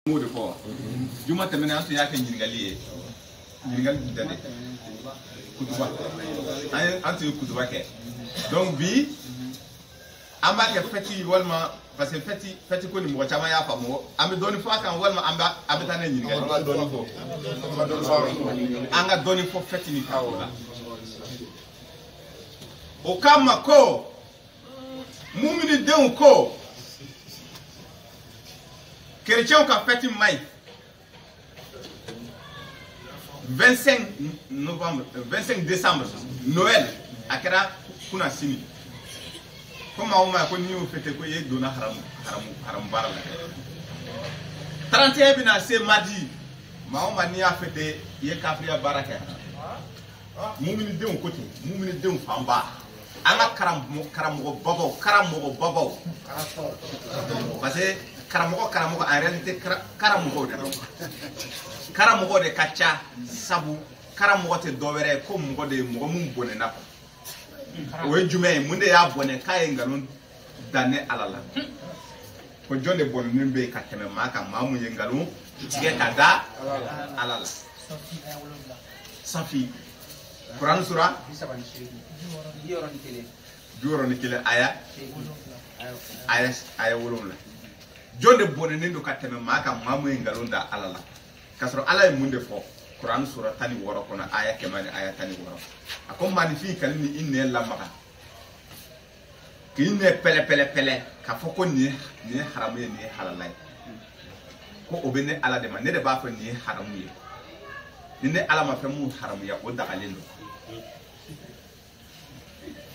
mot de fort. Juma tɛmɛna an tun y'a kɛ ɲininkali ye. Ɲininkali tun tɛ dɛ. Kutuba. An tun ye kutuba kɛ. Donc bi an b'a kɛ fɛti walima parce que fɛti ko ni mɔgɔ caman y'a faamu. An bɛ dɔɔni fɔ a kan walima an bɛ taa n'a ye ɲininkali. An ka dɔɔni fɔ. An ka dɔɔni fɔ fɛti ni kan o la. O kama ko muminidenw ko chrétiens ka fête mai 25 novembre 25 décembre Noël akara kuna sini comme on m'a connu au fête ko ye dona haram bara la 31 bina c'est mardi ma on m'a ni a fête ye kafria baraka mumini den ko te mumini den famba anga karamogo babaw parce que karamogo en réalité karamogo de kacha sabu karamogo te dovere ko mogo de mogo mun bonena ko o jume mun de ya bonne kay ngalon danne alala ko jonde bonne be ka teme maka mamu ye ngalon tige kada alala safi Quran surah Juro ni kele aya wolon la jonde bonne ndo ka teme maka mamu ye ngalon da alala kasro ala munde fo Quran surah tani woro kono aya kemani aya tani woro akom mani fi kalini inne la maka kinne pele ka fo ko ni haramu ye ni halalay ko obene ala de man ne de ba fa ni haramu ye ni ne ala ma fa mu haramu ya o dagalendo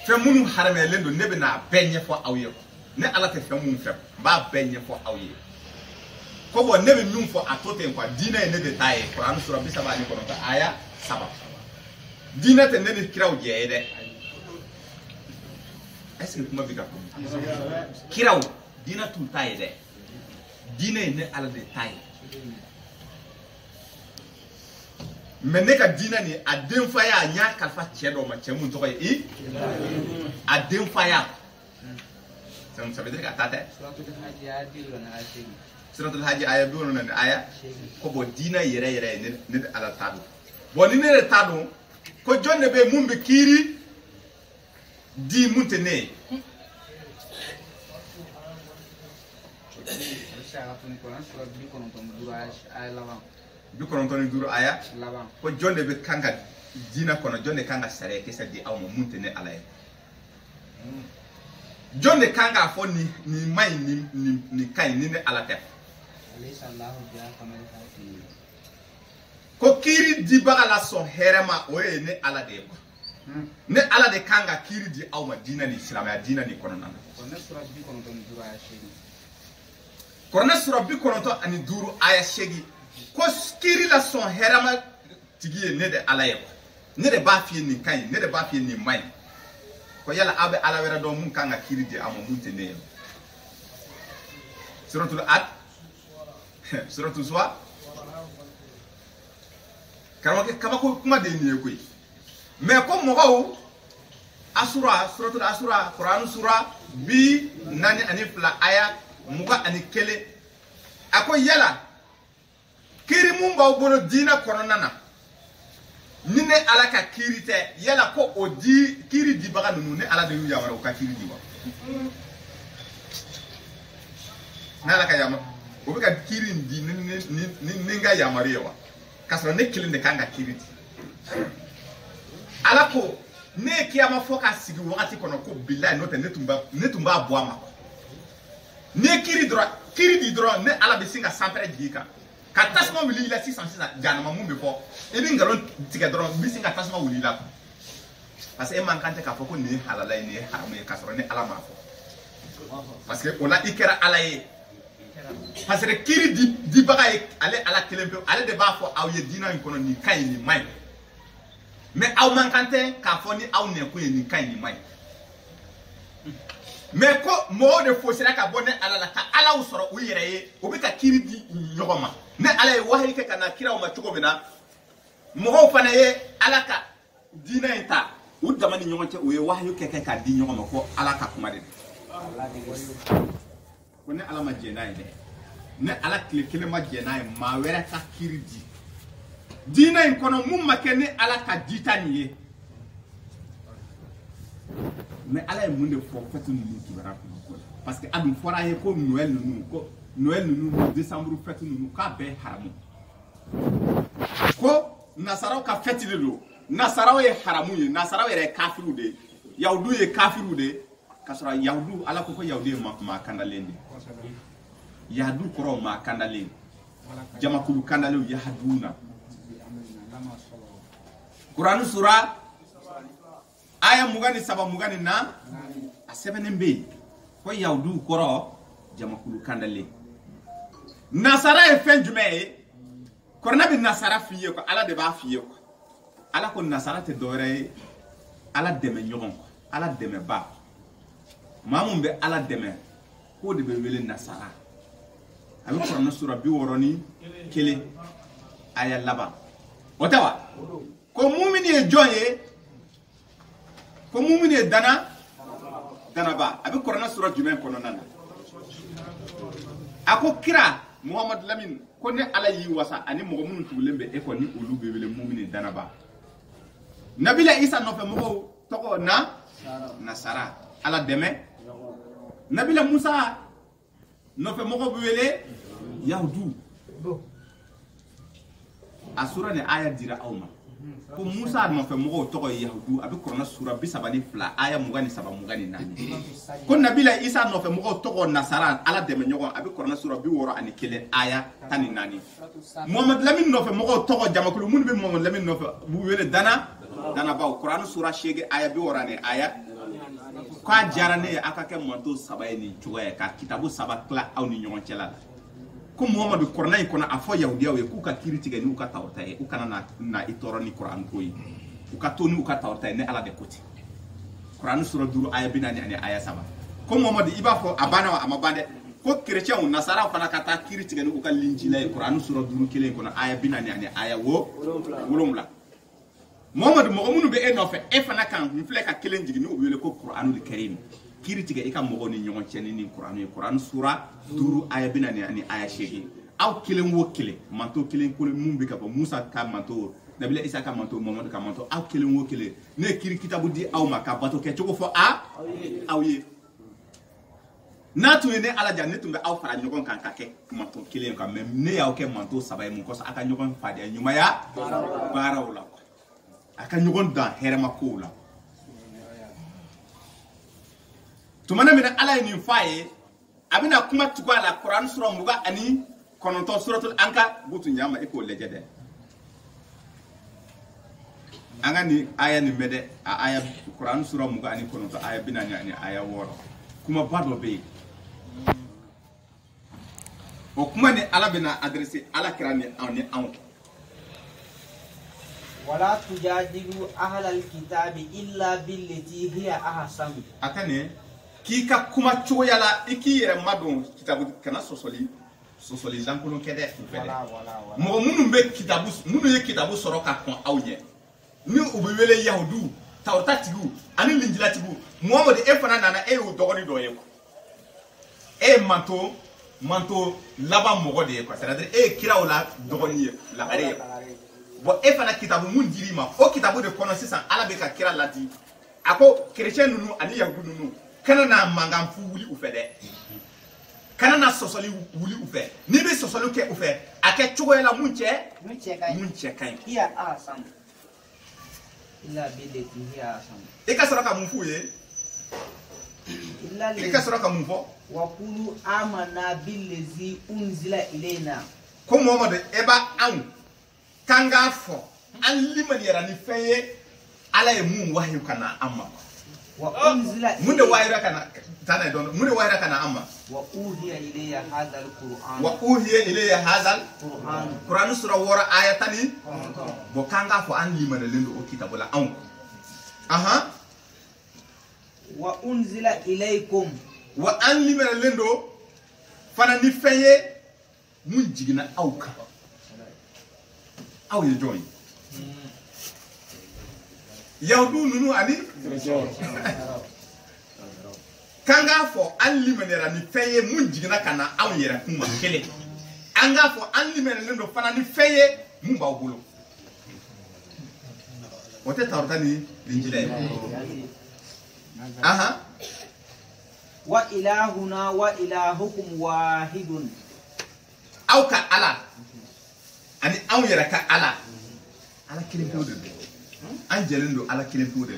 fa mu haramu ya lendo ne be na benye fo awye ne ala te fa mu fa ba benye fo awye ko bo ne be num fo atote kwa dina ne de taye Quran surah bisa ba ni kono ta aya saba dina te ne kiraw je de est-ce que kuma biga ko kiraw dina tu taye de dina ne ala de taye mais ne ka dina ni aden faya nya kalfa chedo ma chemu to yi aden faya ça veut dire que tata suratul haji aya do non aya ko bo dina yere ne ala tadu bo ni ne tadu ko jonne be mumbe kiri di muntene bi kono ton duru aya ko jonne be kanga dina kono jonne kanga sare ke sadi aw mo muntene ala jonne kanga fo ni mai ni kai ni ne ala te ko kiri di bagala so herema o e ne ala de ko ne ala de kanga kiri di aw ma dina ni islam ya dina ni kono nan korona sura bi kono to ani duru aya shegi ko kiri la so herema tigi ne de ala ye ne de ba fi ni kai ne de ba fi ni mai ko yala abe ala wera do mun kanga kiri di amo mun tene suratul at suratul suwa kama ko kuma de ni ekoy mais ko mo asura suratul asura Quran surah bi nani anif la aya muga ani kele ako yala kiri mun ba bono dina kono nana nine ala ka kiri te yala ko o di kiri di baga nunu ne ala de yu yamara o ka kiri di ba nala ka yama o be ka kiri di ni nga yamari wa kasro ne kili de kanga kiri di ala ko ne kiyama foka sigi wakati kono ko billahi no te ne tumba boama ne kiri di dro ne ala be singa sampere jika ka tasma wuli la 606 janama mumbe fo ebi ngaron tiga dro bi singa tasma wuli la parce que man kante ka foko ni halala ni haramu e kasro ne ala ma fo parce que on a ikera ala ye parce que kiri di baga ale ala kelempe ale de ba fo awye dina kono ni kay ni mai mais aw man kante ka fo ni aw ne ko ni kay ni mai mais ko mo de fo sira ka bonne ala la ka ala usoro u yere ye o be ka kiri di nyogoma ne ala ye wahi ke kana kira o ma chugo bina mo fana ye ala ka dina ita u damani nyogonte o ye wahi ke ka di nyogoma ko ala ka kuma de ko ne ala ma jena ide ne ala kile kelen ma jɛna ye maa wɛrɛ ka kiri di diinɛ in kɔnɔ mun ma kɛ ni ala ka dita nin ye mais ala ye mun de fɔ fɛti ninnu kibaruya kɔnɔ parce que a dun fɔra a ye ko Noël ninnu décembre fɛti ninnu k'a bɛɛ haramu ko nasaraw ka fɛti de don nasaraw ye haramu ye nasaraw yɛrɛ ye kafiru de yahudu ye kafiru de ka sɔrɔ yahudu ala ko yahudu ye maa kandalen de yahudu kɔrɔ maa kandalen jamakulu kandalen yahuduna Quran sura aya mugani saba mugani na a sɛbɛnnen bɛ yen ko yahudu kɔrɔ jamakulu kandalen nasara ye fɛn jumɛn ye kɔrɔna bɛ nasara f'i ye ko ala de b'a f'i ye quoi ala ko nasara tɛ dɔwɛrɛ ye ala dɛmɛ ɲɔgɔn ala dɛmɛba maa mun bɛ ala dɛmɛ k'o de bɛ wele nasara a bɛ kɔrɔna sura 61 aya laban o tɛ wa ko mumini ye jɔn ye ko mumini ye danaba a bɛ kɔrɔna sura jumɛn kɔnɔna na a ko kira Muhammad Lamin ko ne ala y'i wasa ani mɔgɔ minnu tugulen bɛ e kɔ ni olu bɛ wele mumini danaba Nabila Isa nɔfɛ mɔgɔw tɔgɔ nasara ala dɛmɛ Nabila Musa nɔfɛ mɔgɔw bɛ wele yahudu a sura ni aya dira aw ma ko Musa nɔfɛ mɔgɔw tɔgɔ ye yahudu a bɛ kɔrɔna sura 32 aya 23-24 ko Nabila Isa nɔfɛ mɔgɔw tɔgɔ nasara ala dɛmɛ ɲɔgɔn a bɛ kɔrɔna sura 61 aya 14 Muhammad Lamin nɔfɛ mɔgɔw tɔgɔ jamakulu minnu bɛ Muhammad Lamin nɔfɛ b'u wele danabaw Quran sura 8 aya 60 aya k'a diyara ne ye a ka kɛ manto 3 ye nin cogoya ye ka kitabu 3 tila aw ni ɲɔgɔn cɛla la ko Muhammadu kɔrɔna in kɔnɔ a fɔ yahudiyaw ye k'u ka kiri tigɛ n'u ka tawrata ye u kana na i tɔɔrɔ ni Quran ko ye u ka to n'u ka tawrata ye ne ala de ko ten Quran sura 5 aya 40 ani aya 3 ko Muhammadu i b'a fɔ a banna wa a ma ban dɛ ko chrétiens nasaraw fana ka taa kiri tigɛ n'u ka linjila ye Quran sura 5 kelen kɔnɔ aya 40 ani aya 7 Muhammadu mɔgɔ minnu bɛ e nɔfɛ e fana kan n filɛ ka kelen jigin n'u wele ko Quranul Karim kiri tigɛ i ka mɔgɔw ni ɲɔgɔn cɛ ni Quran ye Quran sura 5 aya 40 ani aya 8 aw kelen wo kelen manto kelen ko mun bɛ ka bɔ Musa ka manto Nabila Isa ka manto Muhammadu ka manto aw kelen wo kelen ne ye kiri kitabu di aw ma ka bato kɛ cogo fɔ aw ye n'a tun ye ne ala ja ne tun bɛ aw fara ɲɔgɔn kan ka kɛ manto kelen kan mais ne y'aw kɛ manto 3 ye mun kɔsɔn a ka ɲɔgɔn fadenya ɲumanya baaraw la a ka ɲɔgɔn dan hɛrɛma kow la tumana mina ala ye nin fa ye a bɛna kuma tugu a la Quran sura 29 suratul Anka butu ɲama e k'o lajɛ dɛ an ka nin aya nin bɛ dɛ a aya Quran sura 29 aya 40 ani aya 6 kuma ba dɔ bɛ yen o kuma ni ala bɛna adressé ala kira ni anw wala tujadilu ahlal kitabi illa billati hiya ahsan akane k'i ka kuma cogoya la i k'i yɛrɛ madon kitabu kana sɔsɔli lankolon kɛ dɛ mɔgɔ minnu bɛ kitabu minnu ye kitabu sɔrɔ ka kɔn aw ɲɛ ni u bɛ wele yahudu tawrata tigiw ani linjila tigiw Muhammadu e fana nana e y'o dɔgɔnin dɔ ye quoi e ye manto laban mɔgɔ de ye quoi c'est-à-dire e ye kiraw la dɔgɔnin ye lagare ye bon e fana kitabu mun dir'i ma o kitabu de kɔnɔ sisan ala bɛ ka kira ladi a ko chrétien ninnu ani yahudu ninnu kana na mangan fu wuli u fɛ dɛ kana na sɔsɔli wuli u fɛ n'i bɛ sɔsɔli kɛ u fɛ a kɛ cogoya la mun cɛ ka ɲi hiya ahsan illa billati hiya ahsan i ka sɔrɔ ka mun f'u ye i ka sɔrɔ ka mun fɔ wa qulu amanna billazi unzila ilayna ko Muhammadu e b'a anw kan k'a fɔ an limaniyara ni fɛn ye ala ye mun wahiyu ka na an ma mun de wahira ka na tana dɔn mun de wahira ka na an ma wa uhiya ilayya hadal qur'an Quran sura 6 aya 10 bo kan k'a fɔ an limaniyalen don o kitabu la anw wa unzila ilaykum wa an limaniyalen don fana ni fɛn ye mun jiginna aw kan aw ye jɔn ye yahudu ninnu ani kan k'a fɔ an limaniyara ni fɛn ye mun jiginna ka na anw yɛrɛ kun ma kelen anga fo an limenen do fana ni feye mun ba bolo wote tawrata ni linjila aha wa ilahuna wa ilahukum wahidun aw ka ala ani aw yara ka ala kelen to de an jelen do ala kelen to de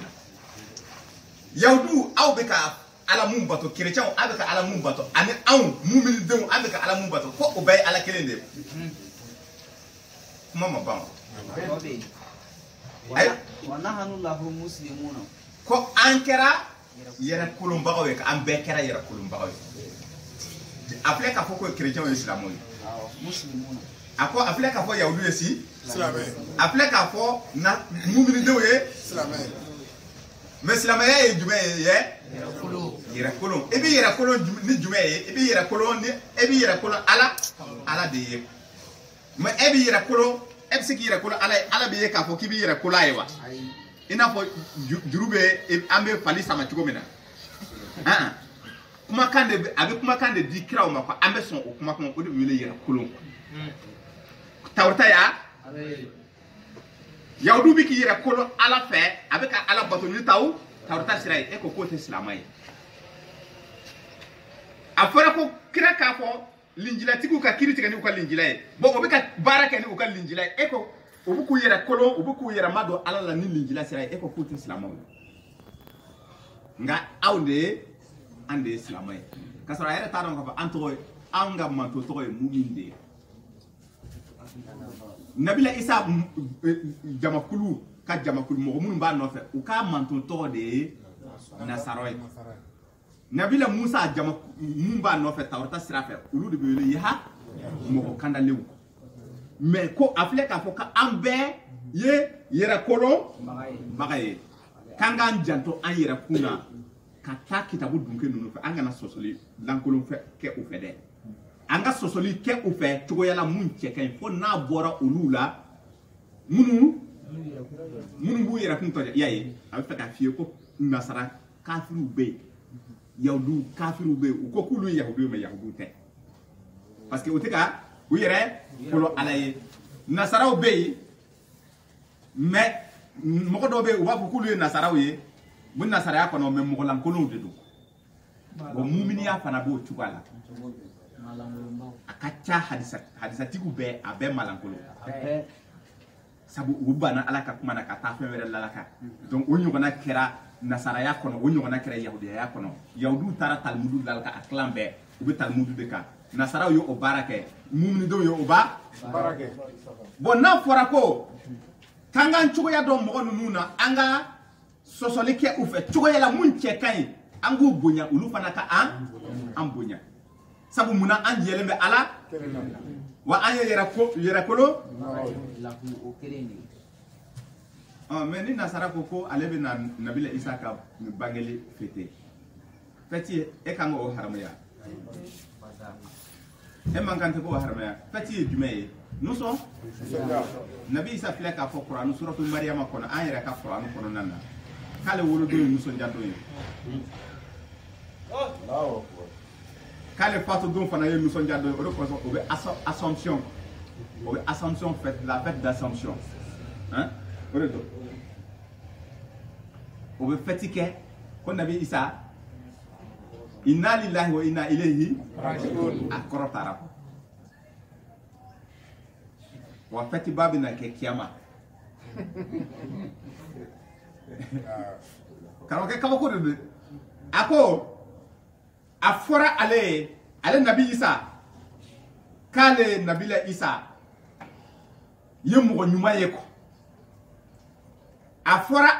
yawdu aw be ka ala mun bato chrétien aw be ka ala mun bato ani aw mu'min de aw be ka ala mun bato ko o bay ala kelen de mama bam ay wa nahnu lahu muslimuna ko ankara yara kulum bagaw ka am be kera yara kulum bagaw après ka fo ko chrétien ou islamo muslimuna ako après ka fo yawdu yesi Islamé. après ka fo na mu'min de Islamé. mais islamo ye jume ye yara kulum e bi yara kulum ni jume ye e bi yara kulum ni e bi yara kulum ala de ye mais e bi yara kulum e bi siki yara kulum ala bi ye ka fo ki bi yara kulum ayi wa ina fo jurube ambe fali sama chugo mina kuma kande abe kuma kande di kiraw ma ko ambe son o kuma ko de wele yera kulon tawrta ya yawdu bi ki yera kulon ala fe abe ka ala bato ni taw tawrta sirai e ko te islamay afara ko kira ka fo linjila tiku ka kiri tigani ko linjila e bo obe ka baraka ni ko linjila e ko obuku yera kolon obuku yera mado ala la ni linjila sira e ko kuti islamo nga awde ande islamo e kasara yera ta don ko anto anga manto to e muminde nabila isa jamakulu ka jamakulu mo mun ba no fe o ka manto to de nasaroy nabila musa mun ba no fe tawrta sira fe ulu de be ya mo kanda lewu mais ko afle ka fo ka ambe ye yera kolon bagaye kanga janto an yera kuna ka ta kitabu dunke nunu fe anga na sosoli lankolon fe ke o fe de anga sosoli ke o fe togo yala mun cheken fo na bora olula munu bu yera kun to yaye a fe ka fie ko nasara kafiru be yawdu kafiru be ko kulu yahudu me yahudu te parce que o te ka u yɛrɛ kolo ala ye nasaraw bɛ yen mais mɔgɔ dɔw bɛ yen u b'a fɔ k'olu ye nasaraw ye mun nasaraya kɔnɔ mais mɔgɔlankolonw de don bon muminiya fana b'o cogoya la a ka ca hadisatigiw bɛɛ a bɛɛ malankolon sabu u banna ala ka kuma na ka taa fɛn wɛrɛ lalaka donc o ɲɔgɔnna kɛra nasaraya kɔnɔ o ɲɔgɔnna kɛra yahudiyaya kɔnɔ yahudiw taara talimudu lalaka a tilan bɛɛ u bɛ talimudu de kan nasaraw ye o baara kɛ muminidenw ye o baara kɛ bon n'a fɔra ko k'an k'an cogoya dɔn mɔgɔ ninnu na an ka sɔsɔli kɛ u fɛ cogoya la mun cɛ ka ɲi an k'u bonya olu fana ka an bonya sabu munna an jɛlen bɛ ala wa an ye yɛrɛkolo mais ni nasara ko ale bɛ na nabila isa ka bangeli fete fɛti e kan k'o haramaya e man kan tɛ k'o haramaya fɛti ye jumɛn ye nusɔn nabi isa filɛ k'a fɔ kuranu suratu mariyama kɔnɔ an yɛrɛ ka kuranu kɔnɔna na k'ale wolodon ye nisɔndiya don ye k'ale fatu don fana ye nisɔndiya don ye o de kɔsɔn o bɛ assomption fête la fête d'assomption hein o de don o bɛ fɛti kɛ ko nabi isa inna lillahi wa inna ilayhi raji'un a kɔrɔ taara wa fɛti ba bɛ na kɛ kiyama karamɔgɔkɛ kabako de don a ko a fɔra ale nabi isa k'ale nabila isa ye mɔgɔ ɲuman ye kɔ a fɔra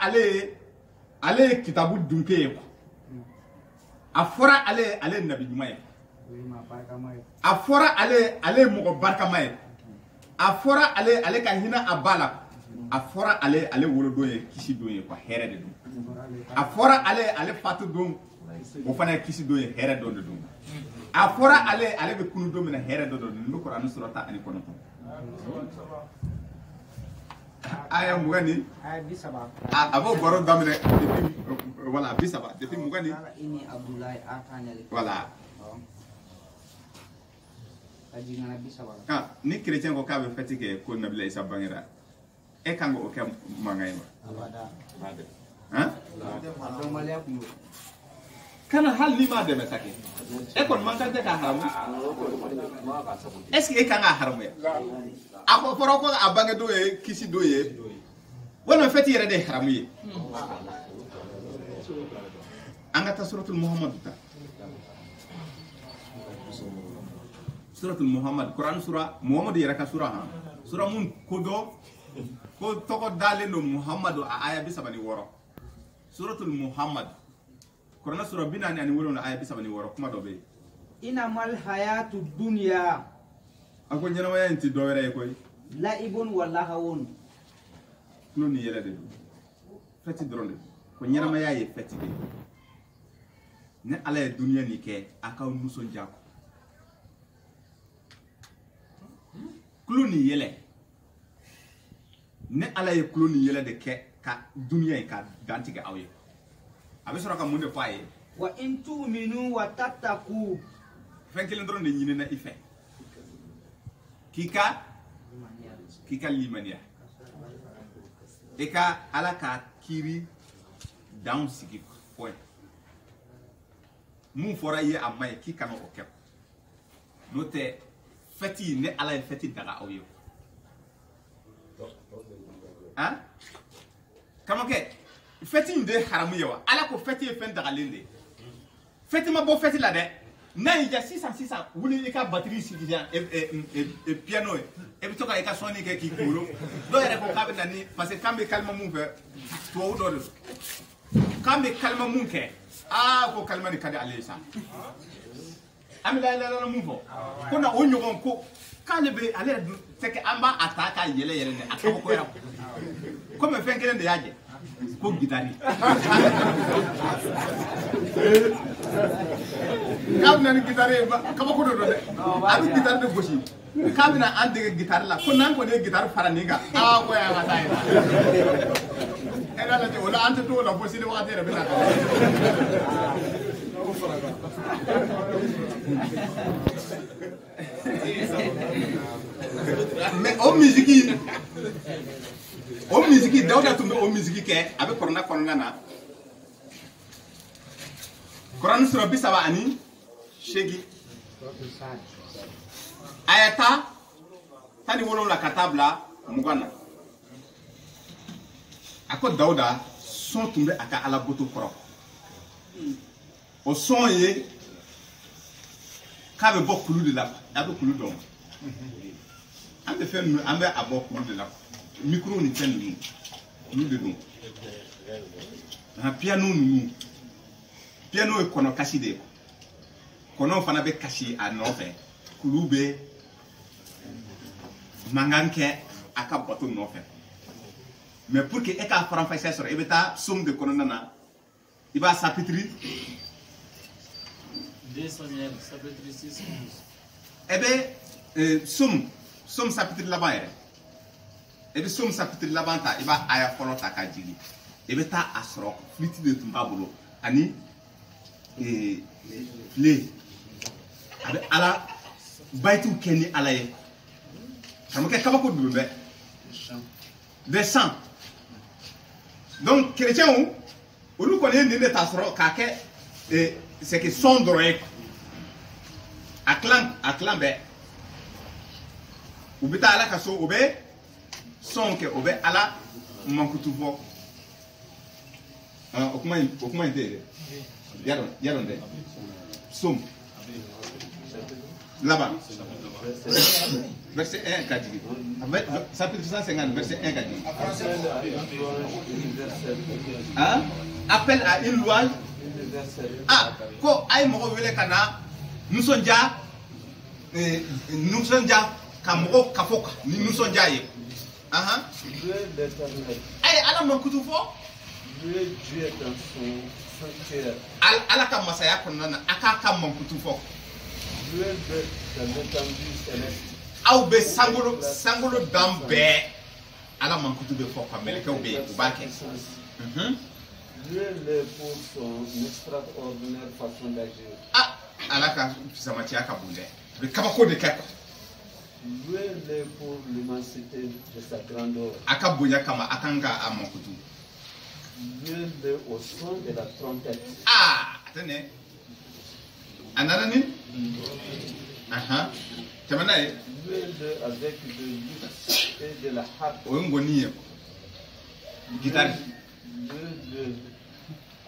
ale ye kitabu dunke ye kɔ a fɔra ale nabi ɲuman ye a fɔra ale ye mɔgɔ barikama ye a fɔra ale ka hinɛ a ba la a fɔra ale wolodon ye kisi don ye quoi hɛrɛ de don a fɔra ale fatu don o fana ye kisi don ye hɛrɛ don de don a fɔra ale bɛ kunu don min na hɛrɛ don n bɛ Kurani sura 19 aya mugani a b'o baro daminɛ depuis voilà 30 depuis mugani voilà Ah, ni chrétien ko ka be fatigué ko nabila isa bangira e kango o kam mangay ma hein kana hal ni ma de mesake e kon man kan ka haram est ce que e kanga haram ya ako foro ko abange do e kisi do ye wona fati yere de haram yi angata suratul muhammad ta suratul muhammad quran sura muhammad yere ka sura ha sura mun kodo ko toko dale no muhammadu a aya bi sabani woro suratul muhammad quran sura binani ani woro na aya bi sabani woro kuma do be inamal hayatu dunya ako nyana waya nti do were koy laibun wa lahawun no ni yele de fati dronde ko nyana ma yaye fati de ne ala dunya ni ke aka muso jako kloni yele ne ala ye kloni yele de ke ka dunya ka dantige awye abe soro ka munde faye wa in tu'minu wa tattaqu fenkele dronde nyine na ife kika limania eka ala ka kiri down sigi point mun fora ye amay kika no okep note fati ne ala fati daga awyo hein kama ke fati inde haramu yawa ala ko fati fen daga lende fati ma bo fati la de na ija 600 wuli ka batterie sigi e piano e bi to ka ka soni ke ki kuro do yere ko kabe nani parce que kambe kalma mun fe to do kambe kalma mun ke ko kalma ni kade alisa amila la mun fo ko na onyo ko kale be ale teke amba ataka yele yele ne akako ko ya ko me fen kelen de yaje ko gitari kabna ni gitari kaba ko do de abi gitari de boshi kabna ande gitari la ko nan ko ne gitari faraninga ko ya mata ina era la de wala ante to la boshi de wakati re bina mais o musique dawda tumbe o musique ke abe korona na Quran sura bisaba ani shegi ayata tani wolo la katabla mugana ako dawda son tumbe aka ala boto koro o son ye kabe bo kulu de la abe kulu don ambe fe ambe abo kulu de la micro ni fen ni kulu de don na piano ni piano e kono kasi de kono fana be kasi a nofe kulu be manganke aka boto nofe mais pour que e ka faram fa sesor e beta somme de kono nana iba sapitri 2 Samuel chapitre 6 ebe somme sapitri là-bas ebe somme sapitri là-bas ta iba aya folo ta ka jigi ebe ta asro fliti de tumbabolo ani le abe ala baitu keni ala ye kamuke kabako dubbe des sang donc chrétien ou nous connaissons des tasro kake c'est que son droit aklan be ubita ala kaso obe son ke obe ala mankutuvo okuma ide yaron de som là-bas verset 1 kadigi chapitre 150 verset 1 kadigi hein appel à une loi ko ay mo wele kana nusonja kamoko kafoka ni nusonja ye ay ala man kutu fo Dieu est dans son sanctuaire. Ala ka masaya konnana aka ka man kutu fo Dieu est dans l'étendue céleste. aw be sangolo dambe ala man kutu be fo ka meleke be ubake Dieu est pour son extraordinaire façon d'agir. ala ka samati aka bunde be kabako de keko louez-le pour l'immensité de sa grandeur. Akabunya kama akanga amokutu. Louez-le au son de la trompette. Ah, attendez. Ananani? Aha. Tamanae. Louez-le avec de luth et de la harpe. Oyongoni. Guitare. Louez-le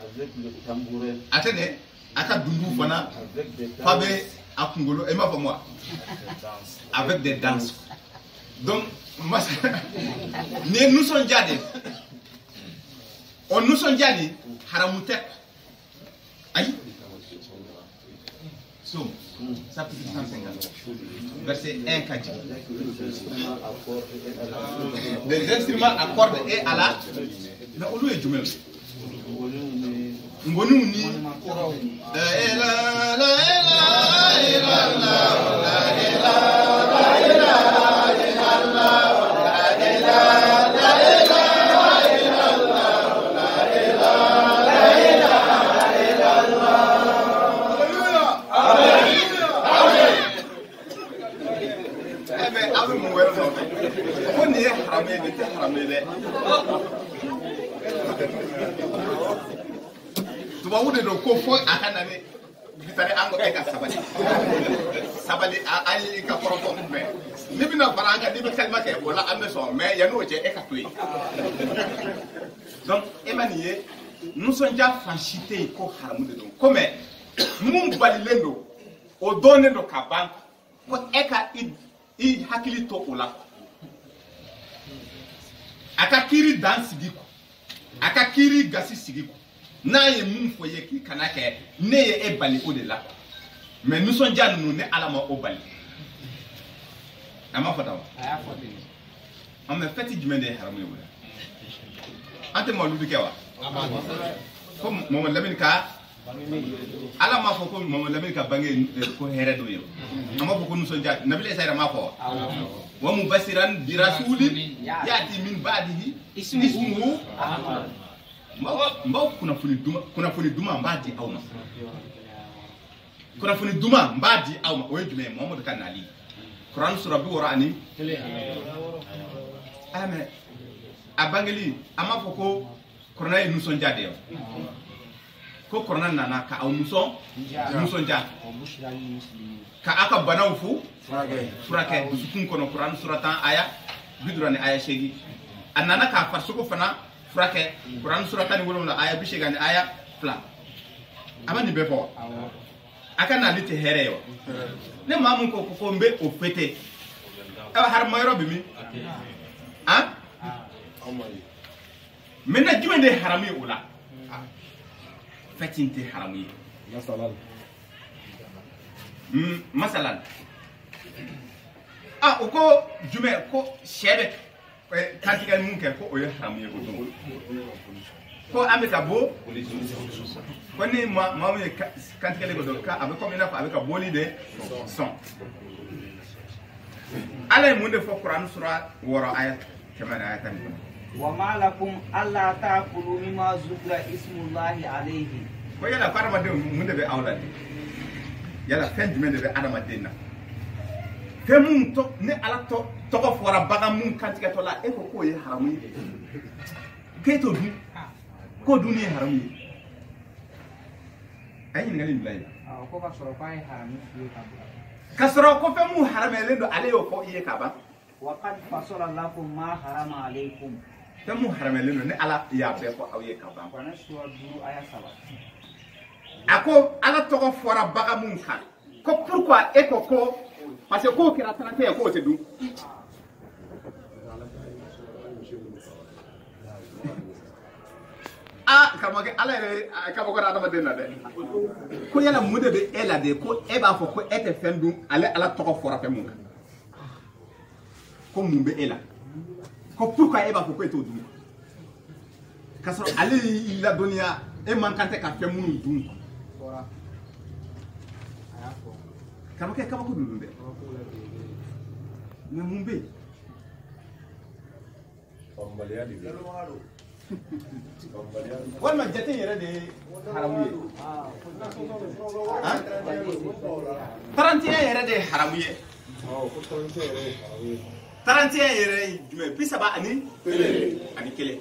avec le tambouret. Attendez. Aka dundu fana. Avec des Fabe danses. akungolo. Et ma pour moi. Avec des danses. Donc, nous sommes jadés. On nous sommes jadés. Haramutek. Aïe. So, ça peut être 150. Verset 1 4. Des instruments à cordes et à la. Mais on est jumel. Ngonouni. Tuba wude do ko fo akana ne bitare ango e ka sabali ali ka propos mais ni bina faranga ni be kalma ke wala ambe so mais ya no je e ka tuyi donc emanier nous sommes déjà franchité ko haramu de donc comme mun balilendo o donne do ka bank ko e ka i hakili to ola aka kiri dan sigiko aka kiri gasi sigiko na ye mun fo ye ki kana ke ne ye e bali o de la mais nous sommes déjà nous ne alama o bali ama fata aya foti on me fait du mende haramu yo ante mo lu bikewa ko mo lamin ka alama fo ko mo lamin ka bangi ko heredo yo ama fo ko nous sommes déjà nabile sayra ma fo wa mubasiran bi rasulin yati min ba'dihi ismuhu ahmad mbaw kuna funi duma mbadi awma kuna funi duma mbadi awma o jume Muhammad kanali Quran sura bi warani ame abangeli ama foko corona yi nuson jade ko corona nana ka aw nuson jade ka aka banaw fu furake sukun kono Quran suratan aya bidurani aya shegi anana ka farsuko fana furake Quran suratan wolona aya bishegani aya fla amani befo aka na lite hereyo ne mamun ko mbe o fete har mayro bimi ha mena jumende harami ula fatinte harami masalan uko jume ko shebe kantigal munke ko o harami ko ameka bo ko ni mamu kantigal go do ka avec comme ina avec boli de son ala munde fo Quran sura woro ayat kama ayatan wa ma lakum alla ta'kulu mimma zukira ismullahi alayhi ko yala farma de munde be awlade yala fen jumende be adama denna fe mun to ne ala to ko fora baga mun kantika to la e ko ye haramu ke to du ko duniya haramu ay ngali billahi ko ka soro pa haramu fi ka kasoro ko fe mu haramele do ale yo ko ye ka ba wa qad fasala lakum ma harama alaykum fe mu haramele no ne ala ya be ko aw ye ka ba ko na sura duru aya saba ako ala to ko fora baga mun kan ko pourquoi e ko parce que ko kira tan te ko te du kama ke ala re kama ko adama den na de ko yala mude be ela de ko e ba fo ko ete fendu ala to ko fora fe mun ko mun be ela ko pourquoi e ba fo ko eto du kaso ale la dunia e man kante ka fe mun du fora aya fo kama ko du de na mun be walma jate yere de haramuye 31 yere de haramuye 31 yɛrɛ jumɛn 30 ani kelen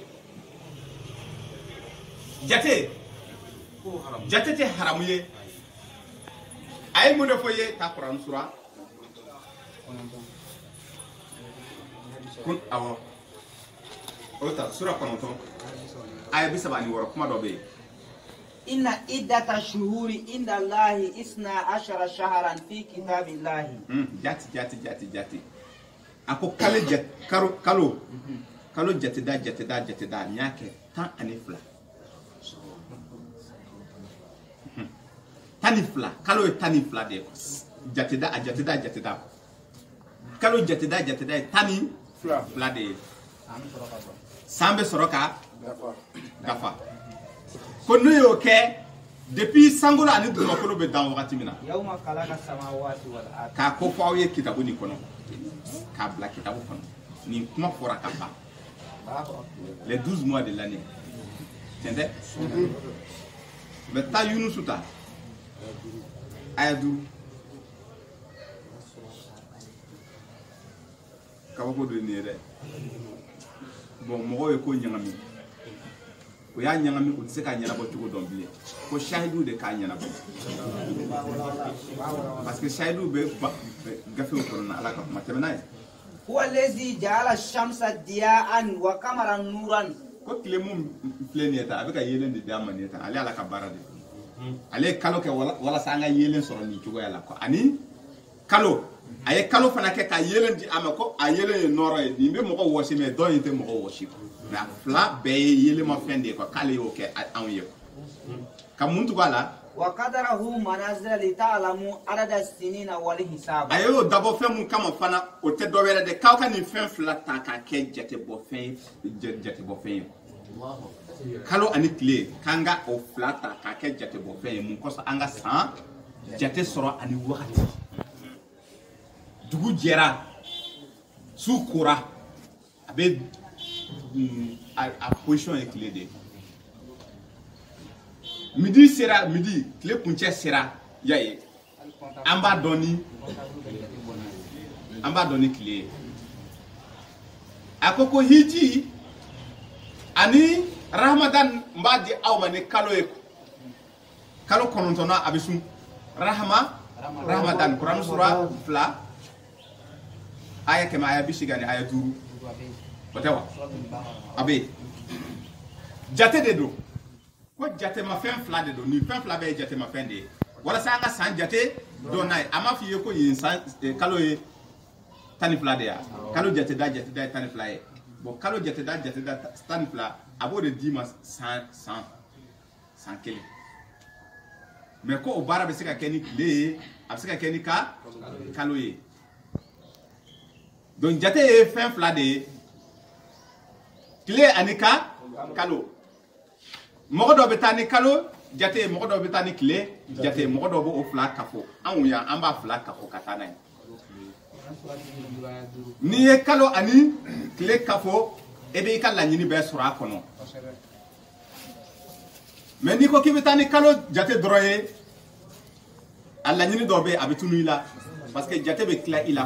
jate tɛ haramu ye a ye mun de fɔ i ye ta Kuran sura kun awɔ o ta sura 9 a ye 30 ani 6 kuma dɔ bɛ yen inna iddata shuhuri inda Allahi 12 shahran fi kitabillahi jati a ko kalo jateda n y'a kɛ 10 ani 2 12 kalo ye 12 de ye jateda kalo jateda ye 12 de ye san bɛ sɔrɔ ka dafa ko n'o y'o kɛ depuis sankolo ani dugumakolo bɛ dan wagati min na yawma khalaqa samawati wal ard k'a ko fɔ aw ye kitabu nin kɔnɔ k'a bila kitabu kɔnɔ nin kuma fɔra ka ban les 12 mois de l'année tiɲɛ tɛ mɛ taa Yunusu ta aya 5 kabako do nin ye dɛ bon mɔgɔw ye ko ɲagami o y'a ɲagami o tɛ se k'a ɲɛnabɔ cogo dɔn bilen ko shahidu de k'a ɲɛnabɔ parce que shahidu bɛ gafew kɔnɔ Ala ka kuma tɛmɛna ye huwa allazi ja'ala shamsa diya'an wa qamaran nuran ko tile mun filɛ nin ye tan a bɛ ka yelen de d'a ma nin ye tan ale Ala ka baara de ale ye kalo kɛ walasa an ka yelen sɔrɔ nin cogoya la ani kalo a ye kalo fana kɛ ka yelen di a ma ko a yelen ye nɔrɔ ye nin bɛ mɔgɔ wɔsi mɛ dɔn in tɛ mɔgɔ wɔsi mais a fila bɛɛ ye yelemafɛn de ye k'ale y'o kɛ anw ye ka mun tugu a la wa qadarahu manazila li ta'lamu adada sinina wal hisab a y'o dabɔ fɛn mun kama fana o tɛ dɔ wɛrɛ de k'aw ka nin fɛn fila ta k'a kɛ jatebɔfɛn ye kalo ani tile k'an ka o fila ta k'a kɛ jatebɔfɛn ye mun kɔsɔn an ka san jate sɔrɔ ani wagati dugu jɛra su kora a bɛ a position ye tile de ye midi sera midi tile kuncɛ sera y'a ye an b'a dɔn ni tile ye a ko hiji ani Ramadan n b'a di aw ma ni kalo ye kalo 9 a bɛ sun Ramadan Kuran sura 2 aya 100 aya 80 ani aya 5 o tɛ wa a bɛ yen jate de don ko jatemafɛn fila de don nin fɛn fila bɛɛ ye jatemafɛn de ye walasa an ka san jate dɔn n'a ye a m'a f'i ye ko yen san kalo ye 12 de ye kalo jateda ye 12 ye bon kalo jateda 12 a b'o de d'i ma san kelen mais ko o baara bɛ se ka kɛ ni tile ye a bɛ se ka kɛ ni kalo ye donc jate ye fɛn fila de ye tile ani kalo mɔgɔ dɔ bɛ taa ni kalo jate mɔgɔ dɔ bɛ taa ni tile jate mɔgɔ dɔ b'o fila kafo anw yan an b'a fila kafo ka taa n'a ye n'i ye kalo ani tile kafo e b'i ka laɲini bɛɛ sɔrɔ a kɔnɔ mais n'i ko k'i bɛ taa ni kalo jate dɔrɔn ye a laɲini dɔ bɛ yen a bɛ tunu i la parce que jate bɛ tila i la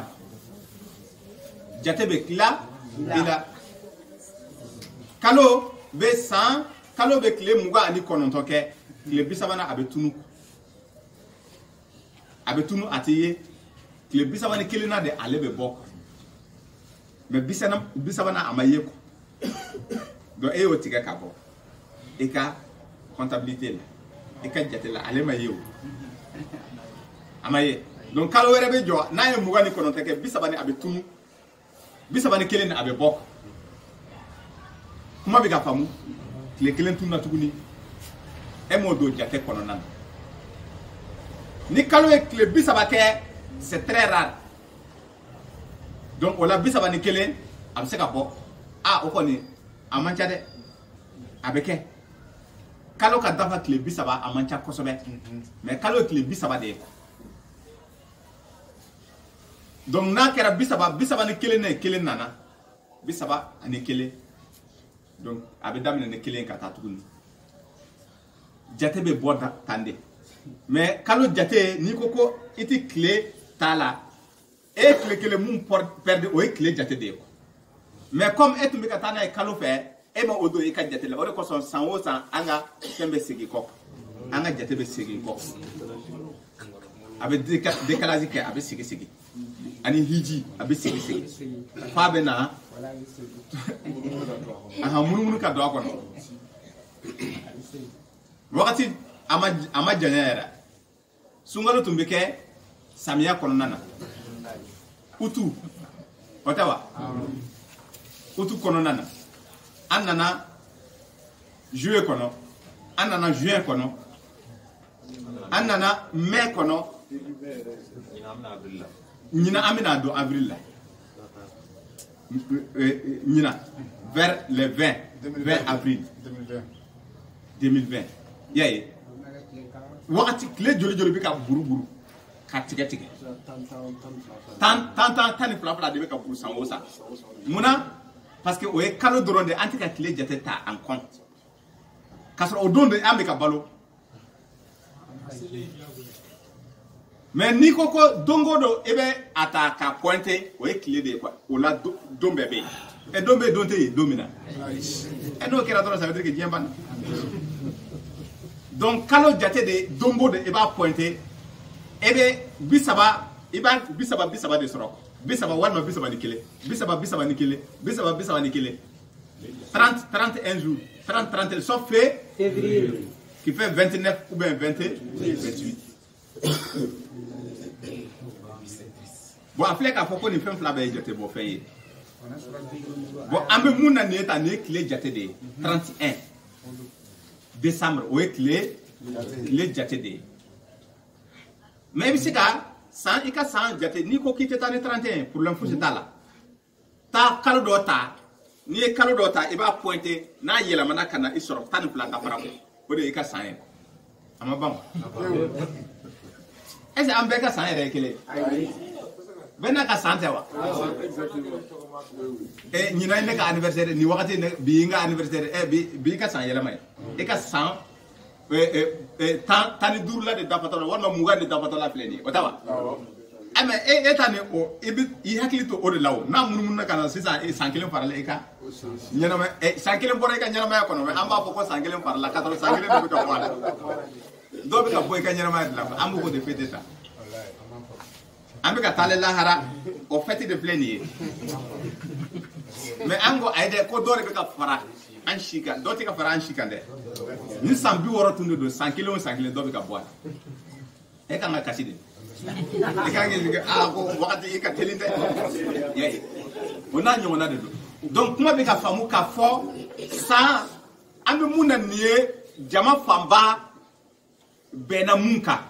kalo bɛ tile 29 kɛ tile 30 a bɛ tunu a tɛ ye tile 31 na de ale bɛ bɔ mais 30 a ma ye donc e y'o tigɛ ka bɔ i ka comptabilité la i ka jate la ale ma ye o a ma ye donc kalo wɛrɛ bɛ jɔ n'a ye 29 kɛ 30 a bɛ tunu 31 a bɛ bɔ kuma bɛ ka faamu tile 1 tununa tuguni e m'o don jate kɔnɔna na ni kalo ye tile 30 kɛ c'est très rare donc o la 31 a bɛ se ka bɔ o kɔni a man ca dɛ a bɛ kɛ kalo ka dafa tile 30 a man ca kosɛbɛ mais kalo ye tile 30 de ye donc n'a kɛra 31 ne kelen nana 31 donc a bɛ daminɛ ni kelen ka taa tuguni jate bɛ bɔ tan de mais kalo jate n'i ko ko i tɛ tile t'a la et que le moun perdre o clé jate de ko mais comme et tumbe ka tana e kalo fe e ma odo e ka jate le o ko son san o san anga sembe sigi ko anga jate be sigi ko avec décalage ke avec sigi ani hiji avec sigi fa be na aha munu ka do ko no wakati ama janyara sungalo tumbe ke samia konona utu otawa utu konona na anana juillet kono anana juin kono anana mai kono nyina amina do avril la nyina vers le 20 avril 2020 yaye wakati kle joli bi ka buru ka tige tan fla de be ka buru san o sa muna parce que o e kalo doronde antika kle jate ta en compte kasro o donde ambe ka balo mais ni koko dongo do ebe ataka pointer o e kle de quoi o la dombe be e dombe donte domina e no kera do ça veut dire que diemban donc kalo jate de dongo de eba pointer ebe bisaba iba bisaba de soro bisaba wanma bisaba nikele bisaba nikele bisaba nikele 31 jours 30 sauf février qui fait 29 ou bien 28 bon afle ka foko ni fem flabe jate bo feye bon ambe muna ni eta ne clé jate de 31 décembre o clé jate de mais bisika sans ika sans jate ni ko kite tane 31 pour l'info c'est là ta kalo dota ni kalo dota e ba pointer na yela mana kana isoro tan plan ka fara ko de ika sans ama bam est-ce ambe ka sans rekele bena ka sans wa e nyina ne ka anniversaire ni wakati ne bi nga anniversaire e bi ka sans yela mai e ka sans tani duru la de dapatola wala muga de dapatola pleni otawa ame etane o i hakili to o de lawo na mun na kana sisa e sankelen farale e ka nyana ma e sankelen bore ka nyana ma ko no amba ko sankelen farala ka to sankelen do ka wala do be ka boy ka nyana ma de la ambu ko de fete ta ambe ka tale la hara o fete de pleni mais ango aide ko dore be ka fara an shika do te ka fara an shika de ni sambi woro tunde do 100 kg do be ka boa e ka ma kaside e ka ngi ko wakati e ka telinde yey ona nyona de do donc kuma be ka famu ka fo sa ambe muna nie jama famba bena munka